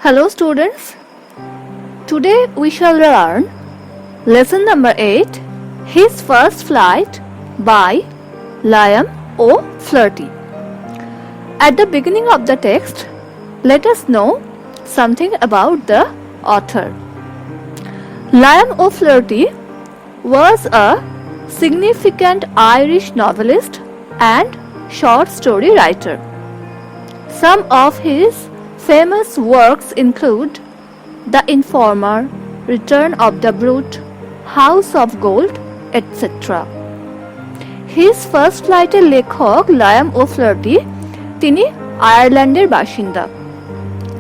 Hello students, today we shall learn lesson number 8, His First Flight by Liam O'Flaherty. At the beginning of the text, let us know something about the author. Liam O'Flaherty was a significant Irish novelist and short story writer. Some of his famous works include The Informer, Return of the Brute, House of Gold, etc. His first flighter লেখক Liam ওফ্লার্টি তিনি আয়ারল্যান্ডের বাসিন্দা,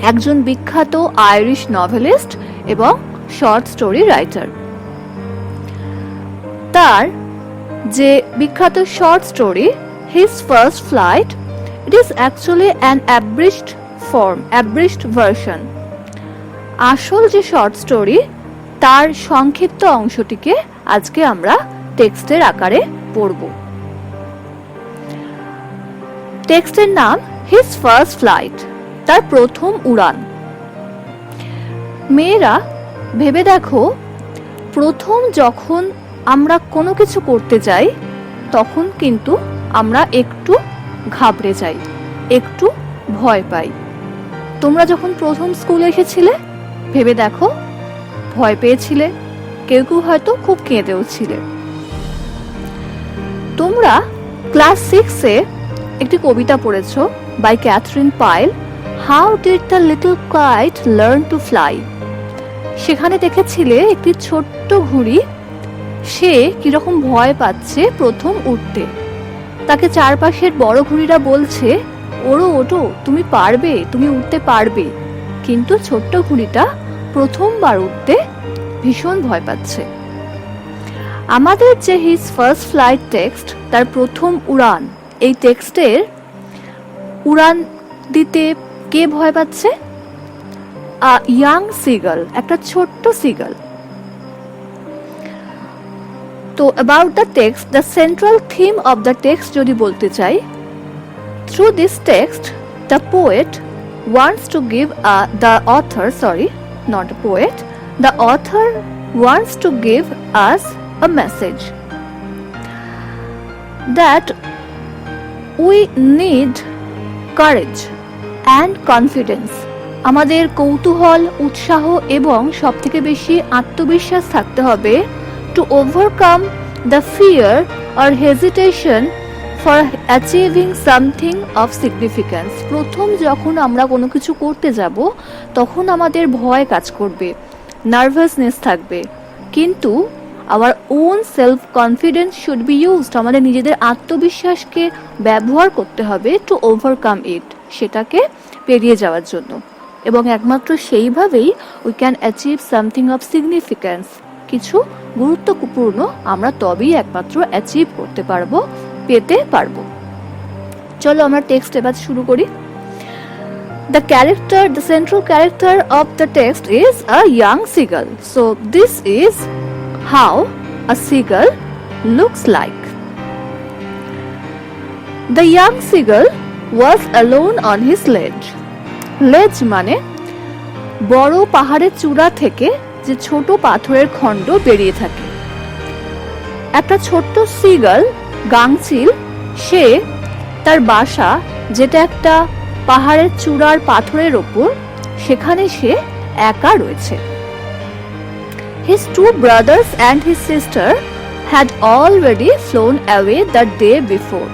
একজন বিখ্যাত Irish novelist এবং short story writer. তার যে বিখ্যাত short story His First Flight, it is actually an abridged version. আসল যে শর্ট স্টোরি তার সংক্ষিপ্ত অংশটিকে আজকে আমরা টেক্সটের আকারে পড়ব। টেক্সটের নাম His First Flight, তার প্রথম উড়ান। মেয়েরা ভেবে দেখো, প্রথম যখন আমরা কোনো কিছু করতে যাই তখন কিন্তু আমরা একটু ঘাবড়ে যাই, একটু ভয় পাই। তোমরা যখন প্রথম স্কুলে এসেছিলে ভেবে দেখো, ভয় পেয়েছিলে, কেউ কেউ হয়তো খুব কেঁদেও ছিলে। তোমরা ক্লাস 6-এ একটি কবিতা পড়েছ by Katherine Pyle, how did the little kite learn to fly. সেখানে দেখেছিলে একটি ছোট্ট ঘুড়ি, সে কিরকম ভয় পাচ্ছে প্রথম উঠতে। তাকে চারপাশের বড় ঘুড়িরা বলছে, ওড়ো ওঠো, তুমি পারবে, তুমি উঠতে পারবে, কিন্তু ছোট্ট ঘুড়িটা প্রথমবার উঠতে ভীষণ ভয় পাচ্ছে। আমাদের যে হিজ ফার্স্ট ফ্লাইট টেক্সট, তার প্রথম উড়ান, এই টেক্সটের উড়ান দিতে কে ভয় পাচ্ছে? আ ইয়াং সিগাল, একটা ছোট্ট সিগাল। তো about the text, the central theme of the text যদি বলতে চাই, through this text the poet wants to give the author wants to give us a message that we need courage and confidence. আমাদের কৌতূহল, উৎসাহ এবং সবথেকে বেশি আত্মবিশ্বাস থাকতে হবে to overcome the fear or hesitation for achieving something of significance. প্রথম যখন আমরা কোনো কিছু করতে যাব তখন আমাদের ভয় কাজ করবে, নার্ভাসনেস থাকবে, কিন্তু our own self confidence should be used. আমাদের নিজেদের আত্মবিশ্বাসকে ব্যবহার করতে হবে to overcome it, সেটাকে পেরিয়ে যাওয়ার জন্য। এবং একমাত্র সেইভাবেই we can achieve something of significance, কিছু গুরুত্বপূর্ণ আমরা তবেই একমাত্র অ্যাচিভ করতে পারবো, পেতে পারবো। চলো আমরা টেক্সট এবার শুরু করি। The central character of the text is a young seagull. So this is how a seagull looks like. The young seagull was alone on his ledge. ledge মানে বড় পাহাড়ের চূড়া থেকে যে ছোট পাথরের খণ্ড বেরিয়ে থাকে। একটা ছোট্ট সিগাল, গাংচিল, সে তার বাসা, যেটা একটা পাহাড়ের চূড়ার পাথরের ওপর, সেখানে সে একা রয়েছে। His two brothers and his sister had already flown away the day before.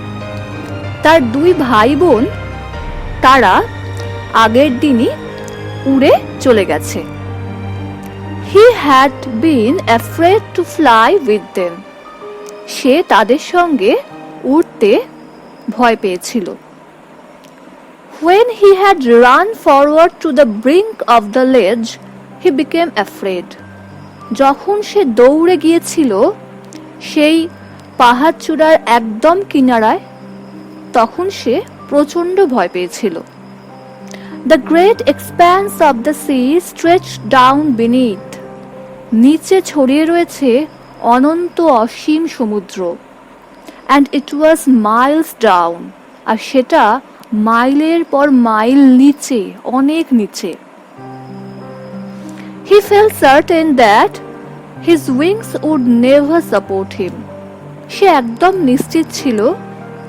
তার দুই ভাই বোন, তারা আগের দিনই উড়ে চলে গেছে। He had been afraid to fly with them. সে তাদের সঙ্গে উড়তে ভয় পেয়েছিল। When he had run forward to the brink of the ledge, he became afraid. যখন সে দৌড়ে গিয়েছিল সেই পাহাড় চূড়ার একদম কিনারায়, তখন সে প্রচণ্ড ভয় পেয়েছিল। The great expanse of the sea stretched down beneath. নিচে ছড়িয়ে রয়েছে অনন্ত অসীম সমুদ্র। And it was miles down. আর সেটা মাইলের পর মাইল নিচে, অনেক নিচে। He felt certain that his wings would never support him. সে একদম নিশ্চিত ছিল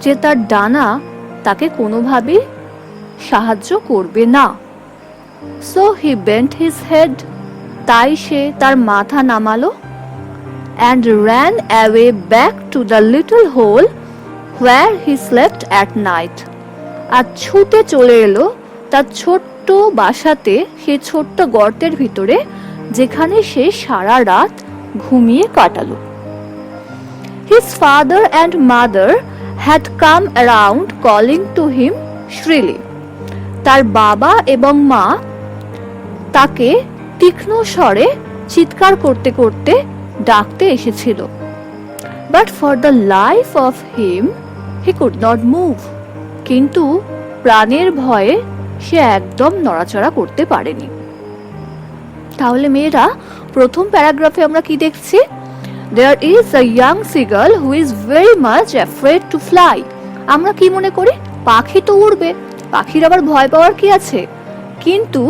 যে তার ডানা তাকে কোনোভাবেই সাহায্য করবে না। So he bent his head, তাই সে তার মাথা নামালো, and ran away back to the little hole where he slept at night. আর ছুটে চলে এলো তার ছোট্ট বাসাতে, সেই ছোট্ট গর্তের ভিতরে যেখানে সে সারা রাত ঘুমিয়ে কাটালো। His father and mother had come around calling to him shrilly. তার বাবা এবং মা তাকে তীক্ষ্ণ স্বরে চিৎকার করতে করতে ডাকতে এসেছিল। But for the life of him he could not move. কিন্তু প্রাণের ভয়ে সে একদম নড়াচড়া করতে পারেনি। তাহলে মেয়েরা, প্রথম প্যারাগ্রাফে আমরা কি দেখছি? There is a young seagull who is very much afraid to fly. আমরা কি মনে করি? পাখি তো উড়বে, পাখির আবার ভয় পাওয়ার কি আছে? কিন্তু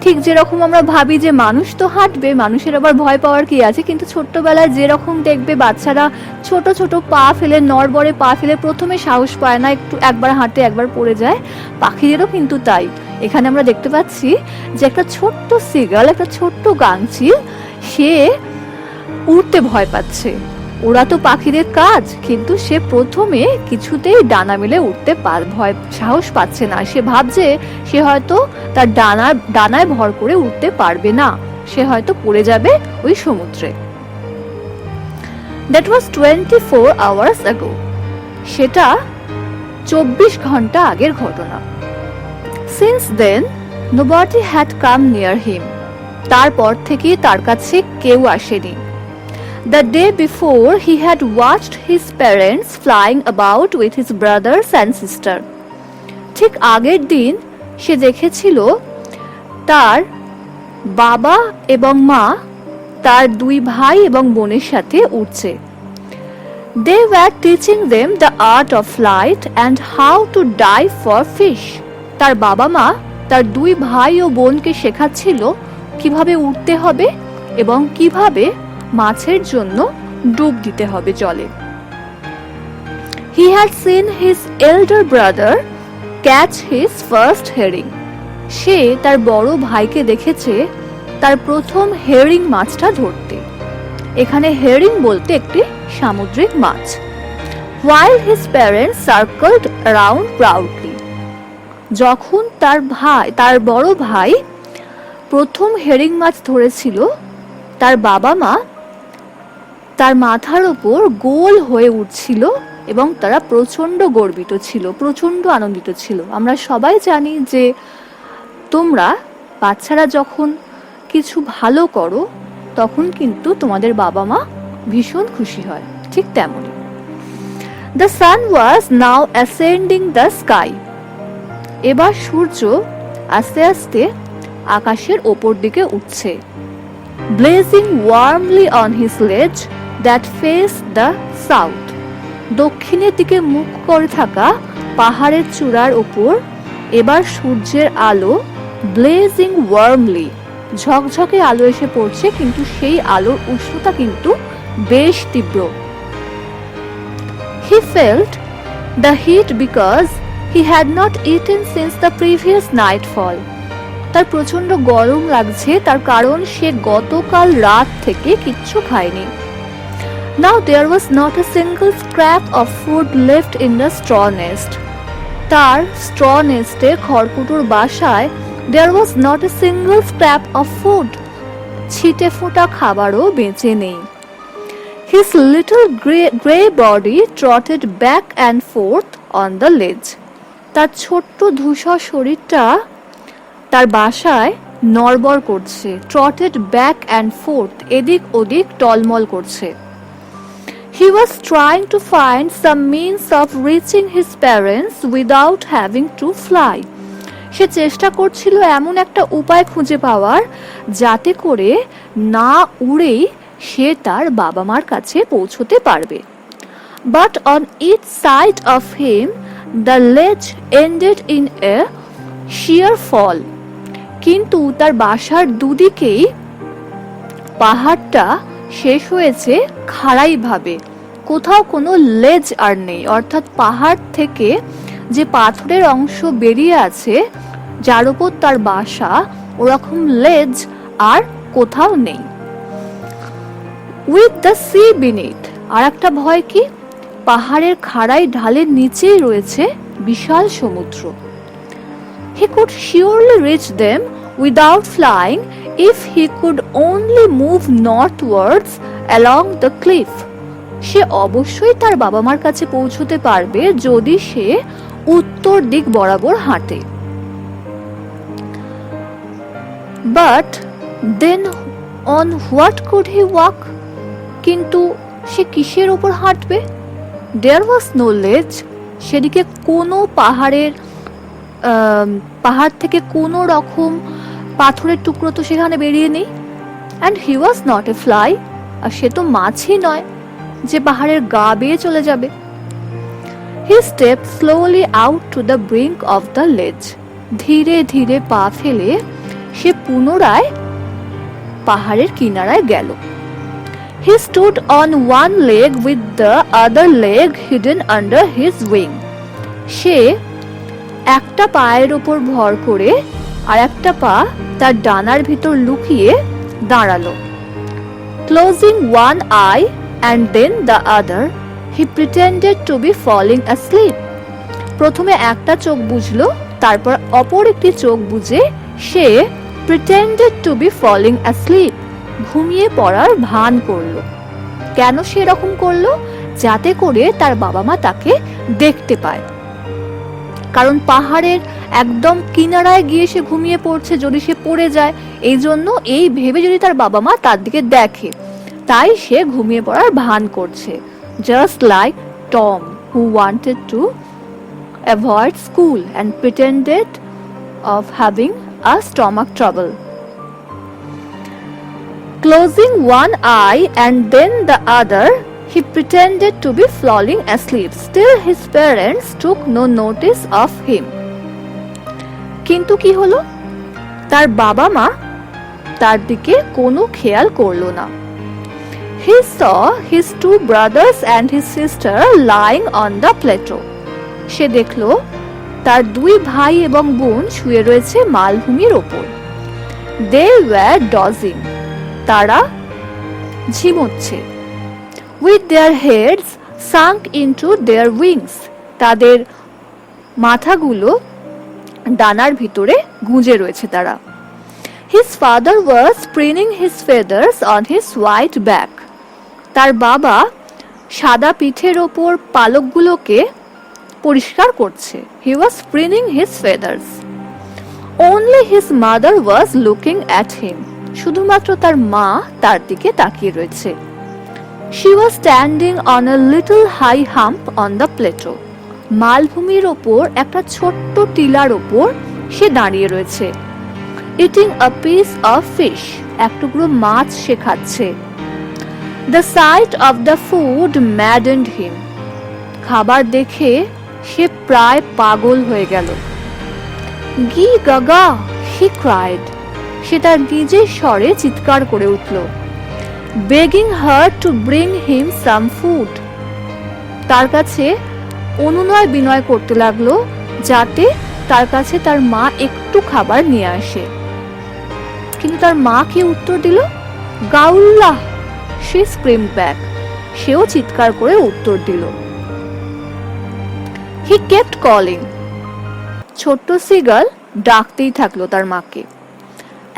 ঠিক যেরকম আমরা ভাবি যে মানুষ তো হাঁটবে, মানুষের আবার ভয় পাওয়ার কি আছে, কিন্তু ছোট্টবেলায় যেরকম দেখবে বাচ্চারা ছোট ছোট পা ফেলে, নড়বড়ে পা ফেলে প্রথমে সাহস পায় না, একটু একবার হাঁটে একবার পড়ে যায়, পাখিদেরও কিন্তু তাই। এখানে আমরা দেখতে পাচ্ছি যে একটা ছোট্ট সিগাল, একটা ছোট্ট গাংচিল, সে উড়তে ভয় পাচ্ছে। ওরা তো পাখিদের কাজ, কিন্তু সে প্রথমে কিছুতেই ডানা মেলে উঠতে ভয় সাহস পাচ্ছে না। সে ভাবছে সে হয়তো তার ডানায় ভর করে উঠতে পারবে না, সে হয়তো পড়ে যাবে ওই সমুদ্রে। That was 24 hours ago. সেটা 24 ঘন্টা আগের ঘটনা। Since then, nobody had come near him. তারপর থেকে তার কাছে কেউ আসেনি। The day before, he had watched his parents flying about with his brothers and sister. ঠিক আগের দিন সে দেখেছিল তার বাবা এবং মা তার দুই ভাই এবং বোনের সাথে উড়ছে। They were teaching them the art of flight and how to dive for fish. তার বাবা মা তার দুই ভাই ও বোনকে শেখাচ্ছিল কিভাবে উড়তে হবে এবং কিভাবে মাছের জন্য ডুব দিতে হবে জলে। He had seen his elder brother catch his first herring. সে তার বড় ভাইকে দেখেছে তার প্রথম হেরিং মাছটা ধরতে। এখানে হেরিং বলতে একটি সামুদ্রিক মাছ। While his parents circled around proudly. যখন তার বড় ভাই প্রথম হেরিং মাছ ধরেছিল, তার বাবা মা তার মাথার উপর গোল হয়ে উঠছিল এবং তারা প্রচন্ড গর্বিত ছিল, প্রচন্ড আনন্দিত ছিল। আমরা সবাই জানি যে তোমরা বাচ্চারা যখন কিছু ভালো করো তখন কিন্তু তোমাদের বাবা মা ভীষণ খুশি হয়, ঠিক তেমনই। The sun was now ascending the sky. এবার সূর্য আস্তে আস্তে আকাশের ওপর দিকে উঠছে। Blazing warmly on his ledge that faced the south. দক্ষিণের দিকে মুখ করে থাকা পাহাড়ের চূড়ার উপর এবার সূর্যের আলো ব্লেজিং ওয়ার্মলি, ঝকঝকে আলো এসে পড়ছে, কিন্তু সেই আলোর উষ্ণতা কিন্তু বেশ তীব্র। He felt the heat because he had not eaten since the previous nightfall. তার প্রচন্ড গরম লাগছে, তার কারণ সে গতকাল রাত থেকে কিচ্ছু খায়নি। Now there was not a single scrap of food left in the straw nest. তার straw nest এ খড়কুটোর বাসায় there was not a single scrap of food. ছিটে ফোঁটা খাবারও বেঁচে নেই। His little grey body trotted back and forth on the ledge. তার ছোট্ট ধূসর শরীরটা তার বাসায় নড়বড় করছে। trotted back and forth, এদিক ওদিক টলমল করছে। He was trying to find some means of reaching his parents without having to fly. সে চেষ্টা করছিল এমন একটা উপায় খুঁজে পাওয়ার যাতে করে না উড়েই সে তার বাবা মার কাছে পৌঁছতে পারবে। But on each side of him the ledge ended in a sheer fall. কিন্তু তার বাসার দুদিকেই পাহাড়টা শেষ হয়েছে খাড়াই ভাবে, কোথাও কোনো লেজ আর নেই। অর্থাৎ পাহাড় থেকে যে পাথরের অংশ বেরিয়ে আছে যার উপর তার বাসা, ওরকম লেজ আর কোথাও নেই। উইথ দ্য সি বিনিথ, আর একটা ভয় কি, পাহাড়ের খাড়াই ঢালের নিচেই রয়েছে বিশাল সমুদ্র। He could surely reach them without flying if he could only move northwards along the cliff. সে অবশ্যই তার বাবা মার কাছে পৌঁছতে পারবে যদি সে উত্তর দিক বরাবর হাঁটে। But then on what could he walk? কিন্তু সে কিসের উপর হাঁটবে? There was no ledge. সেদিকে কোনো পাহাড় থেকে কোনো রকম পাথরের টুকরো তো সেখানে বেরিয়ে নেই। And he was not a fly. আর সে তো মাছই নয় যে পাহাড়ের গা বেয়ে চলে যাবে। He stepped slowly out to the brink of the ledge. ধীরে ধীরে পা ফেলে সে পুনরায় পাহাড়ের কিনারায় গেল। He stood on one leg with the other leg hidden under his wing. সে একটা পায়ের উপর ভর করে আর একটা পা তার ডানার ভিতর লুকিয়ে দাঁড়ালো। Closing one eye and then the other, he pretended to be falling asleep. প্রথমে একটা চোখ বুঝলো, তারপর অপর একটি চোখ বুজে সে pretended to be falling asleep, ঘুমিয়ে পড়ার ভান করলো। কেন সে এরকম করলো? যাতে করে তার বাবা মা তাকে দেখতে পায়। কারণ পাহাড়ের একদম কিনারায় গিয়ে সে ঘুমিয়ে পড়ছে, যদি সে পড়ে যায়, এই জন্য এই ভেবে যদি তার বাবা মা তার দিকে দেখে, তাই সে ঘুমিয়ে পড়ার ভান করছে। Just like Tom, who wanted to avoid school and pretended of having a stomach trouble. Closing one eye and then the other, he pretended to be falling asleep. Still his parents took no notice of him. কিন্তু কি হলো? তার বাবা মা তার দিকে কোনো খেয়াল করলো না। He saw his two brothers and his sister lying on the plateau. সে দেখলো তার দুই ভাই এবং বোন শুয়ে রয়েছে মালভূমির ওপর। They were dozing. তারা ঝিমোচ্ছে। With their heads sunk into their wings. তাদের মাথাগুলো ডানার ভিতরে গুঁজে রয়েছে তারা। His father was preening his feathers on his white back. তার বাবা সাদা পিঠের ওপর পালকগুলোকে পরিষ্কার করছে। He was preening his feathers. Only his mother was looking at him. শুধুমাত্র তার মা তার দিকে তাকিয়ে রয়েছে। She was standing on a little high hump on the plateau. মালভূমির ওপর একটা ছোট্ট টিলার ওপর সে দাঁড়িয়ে রয়েছে। Eating a piece of fish. এক টুকরো মাছ সে খাচ্ছে। The sight of the food maddened him. খাবার দেখে সে প্রায় পাগল হয়ে গেল। গি গাগা, he cried. সে তার নিজের স্বরে চিৎকার করে উঠল। Begging her to bring him some food. তার কাছে অনুনয় বিনয় করতে লাগলো যাতে তার কাছে তার মা একটু খাবার নিয়ে আসে। কিন্তু তার মা কি উত্তর দিল? গাউল্লাহ, she screamed back. সেও চিৎকার করে উত্তর দিল। He kept calling. ছোট্ট সিগাল ডাকতেই থাকলো তার মাকে।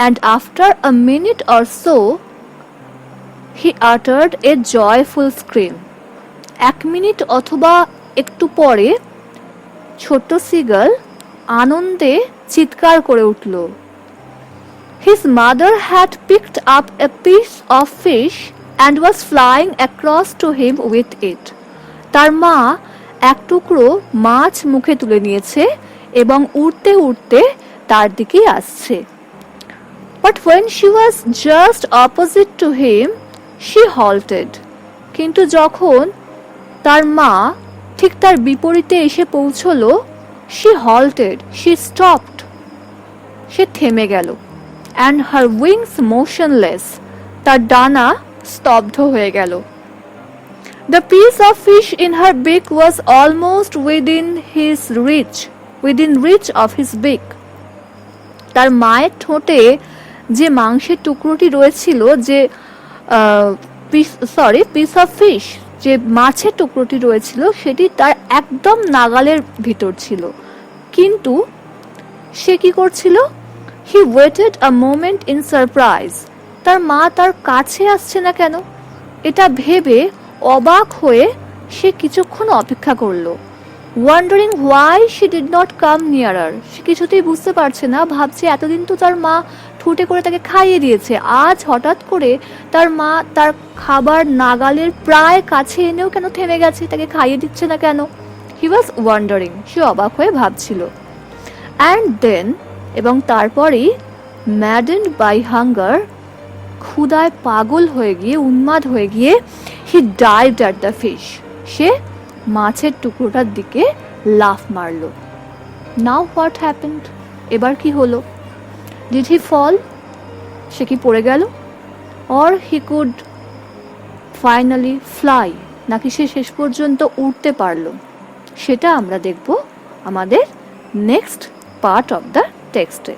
And after a minute or so, he uttered a joyful scream. 1 minute অথবা একটু পরে ছোট্ট সিগাল আনন্দে চিৎকার করে উঠল। His mother had picked up a piece of fish and was flying across to him with it. তার মা এক টুকরো মাছ মুখে তুলে নিয়েছে এবং উড়তে উড়তে তার দিকে আসছে। But when she was just opposite to him, she halted. কিন্তু যখন তার মা ঠিক তার বিপরীতে এসে পৌঁছলো, she halted, she stopped. সে থেমে গেল। And her wings motionless. তার ডানা স্তব্ধ হয়ে গেল। The piece of fish in her beak was almost within reach of his beak. তার মায়ের ঠোঁটে যে মাংসের টুকরোটি রয়েছিল, যে পিস অফ ফিশ, যে মাছের টুকরোটি রয়েছিল, সেটি তার একদম নাগালের ভিতর ছিল। কিন্তু সে কি করছিল? He waited a moment in surprise. তার মা তার কাছে আসছে না কেন, এটা ভেবে অবাক হয়ে সে কিছুক্ষণ অপেক্ষা করলো। Wondering why she did not come nearer. সে কিছুতেই বুঝতে পারছে না, ভাবছে এতদিন তো তার মা ঠোঁটে করে তাকে খাইয়ে দিয়েছে, আজ হঠাৎ করে তার মা তার খাবার নাগালের প্রায় কাছে এনেও কেন থেমে গেছে, তাকে খাইয়ে দিচ্ছে না কেন? He was wondering. সে অবাক হয়ে ভাবছিল। And then, এবং তারপরেই, maddened by hunger, ক্ষুধায় পাগল হয়ে গিয়ে, উন্মাদ হয়ে গিয়ে, he dived at the fish. সে মাছের টুকরোটার দিকে লাফ মারল। Now what happened? এবার কি হলো? Did he fall? সে কি পড়ে গেল? Or he could finally fly? নাকি সে শেষ পর্যন্ত উঠতে পারলো? সেটা আমরা দেখব আমাদের নেক্সট পার্ট অফ দ্য টেক্সটে।